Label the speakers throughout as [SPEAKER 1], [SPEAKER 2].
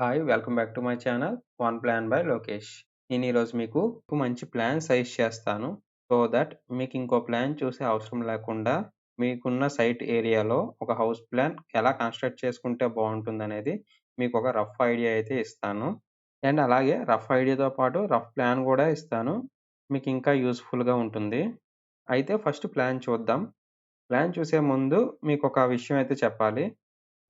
[SPEAKER 1] Hi! Welcome back to my channel one plan by Lokesh. నేను ఈరోజు మీకు ఒక మంచి ప్లాన్ సజెస్ట్ చేస్తాను. సో దట్ మీకు ఇంకో ప్లాన్ చూసే అవసరం లేకుండా మీకున్న సైట్ ఏరియాలో ఒక హౌస్ ప్లాన్ ఎలా కన్‌స్ట్రక్ట్ చేసుకుంటే బావుంటుందనేది మీకు ఒక రఫ్ ఐడియా అయితే ఇస్తాను. అండ్ అలాగే రఫ్ ఐడియాతో పాటు రఫ్ ప్లాన్ గూడా ఇస్తాను. మీకు ఇంకా యూజ్‌ఫుల్‌గా ఉంటుంది. అయితే ఫస్ట్ ప్లాన్ చూద్దాం. ప్లాన్ చూసే ముందు మీకొక విషయం అయితే చెప్పాలి.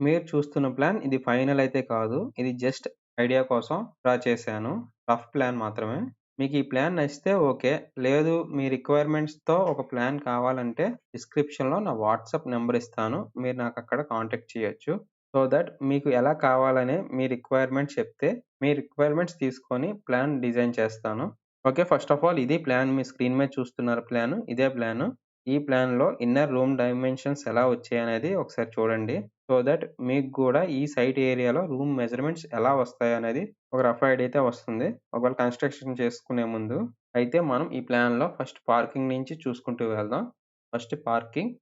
[SPEAKER 1] మీరు చూస్తున్న ప్లాన్ ఇది ఫైనల్ అయితే కాదు. ఇది జస్ట్ ఐడియా కోసం డ్రా చేశాను. రఫ్ ప్లాన్ మాత్రమే. మీకు ఈ ప్లాన్ నచ్చితే ఓకే. లేదు మీ రిక్వైర్మెంట్స్‌తో ఒక ప్లాన్ కావాలంటే డిస్క్రిప్షన్‌లో నా వాట్సాప్ నంబర్ ఇస్తాను. మీరు నాకక్కడ కాంటాక్ట్ చేయొచ్చు. సో దట్ మీకు ఎలా కావాలనే మీ రిక్వైర్మెంట్స్ చెప్తే, మీ రిక్వైర్మెంట్స్ తీసుకొని ప్లాన్ డిజైన్ చేస్తాను. ఓకే. ఫస్ట్ ఆఫ్ ఆల్ ఇది ప్లాన్ మీ స్క్రీన్ మీద చూస్తున్నారు ప్లాను. ఇదే ప్లాను. ఈ ప్లాన్‌లో ఇన్నర్ రూమ్ డైమెన్షన్స్ ఎలా వచ్చాయనేది ఒకసారి చూడండి. సో దట్ మీకు గూడా ఈ సైట్ ఏరియాలో రూమ్ మెజర్‌మెంట్స్ ఎలా వస్తాయనేది ఒక రఫ్ ఐడియా అయితే వస్తుంది. ఒకవేళ కన్‌స్ట్రక్షన్ చేసుకునే ముందు. అయితే మనం ఈ ప్లాన్‌లో ఫస్ట్ పార్కింగ్ నుంచి చూసుకుంటూ వెళ్దాం. First parking.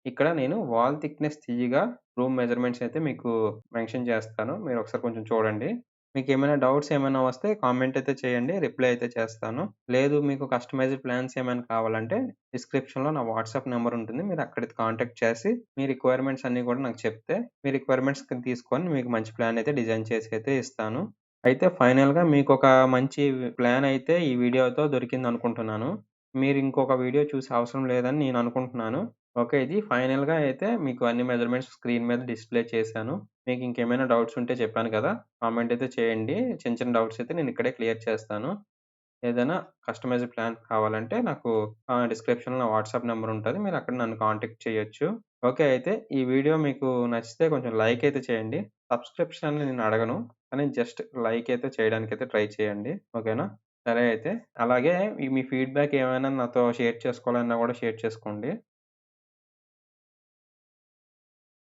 [SPEAKER 1] ఇక్కడ నేను వాల్ థిక్‌నెస్ తీయగా రూమ్ మెజర్‌మెంట్స్ అయితే మీకు మెన్షన్ చేస్తాను. మీరు ఒకసారి కొంచెం చూడండి. మీకేమైనా డౌట్స్ ఏమైనా వస్తే కామెంట్ అయితే చేయండి. రిప్లై అయితే చేస్తాను. లేదు మీకు కస్టమైజ్డ్ ప్లాన్స్ ఏమైనా కావాలంటే డిస్క్రిప్షన్‌లో నా వాట్సాప్ నంబర్ ఉంటుంది. మీరు అక్కడికి కాంటాక్ట్ చేసి మీ రిక్వైర్మెంట్స్ అన్నీ కూడా నాకు చెప్తే, మీ రిక్వైర్మెంట్స్ తీసుకొని మీకు మంచి ప్లాన్ అయితే డిజైన్ చేసి అయితే ఇస్తాను. అయితే ఫైనల్‌గా మీకొక మంచి ప్లాన్ అయితే ఈ వీడియోతో దొరికిందనుకుంటున్నాను. మీరు ఇంకొక వీడియో చూసే అవసరం లేదని నేను అనుకుంటున్నాను. ఓకే. ఇది ఫైనల్‌గా అయితే మీకు అన్ని మెజర్‌మెంట్స్ స్క్రీన్ మీద డిస్‌ప్లే చేశాను. మీకు ఇంకేమైనా డౌట్స్ ఉంటే చెప్పాను కదా! కామెంట్ అయితే చేయండి. చిన్న చిన్న డౌట్స్ అయితే నేను ఇక్కడే క్లియర్ చేస్తాను. ఏదైనా కస్టమైజ్డ్ ప్లాన్ కావాలంటే నాకు డిస్క్రిప్షన్‌లో నా వాట్సాప్ నంబర్ ఉంటది. మీరు అక్కడ నన్ను కాంటాక్ట్ చేయొచ్చు. ఓకే. అయితే ఈ వీడియో మీకు నచ్చితే కొంచెం లైక్ అయితే చేయండి. సబ్స్క్రిప్షన్ నేను అడగను. కానీ జస్ట్ లైక్ అయితే చేయడానికైతే ట్రై చేయండి. ఓకేనా? సరే అయితే. అలాగే మీ ఫీడ్‌బ్యాక్ ఏమైనా నాతో షేర్ చేసుకోవాలన్నా కూడా షేర్ చేసుకోండి.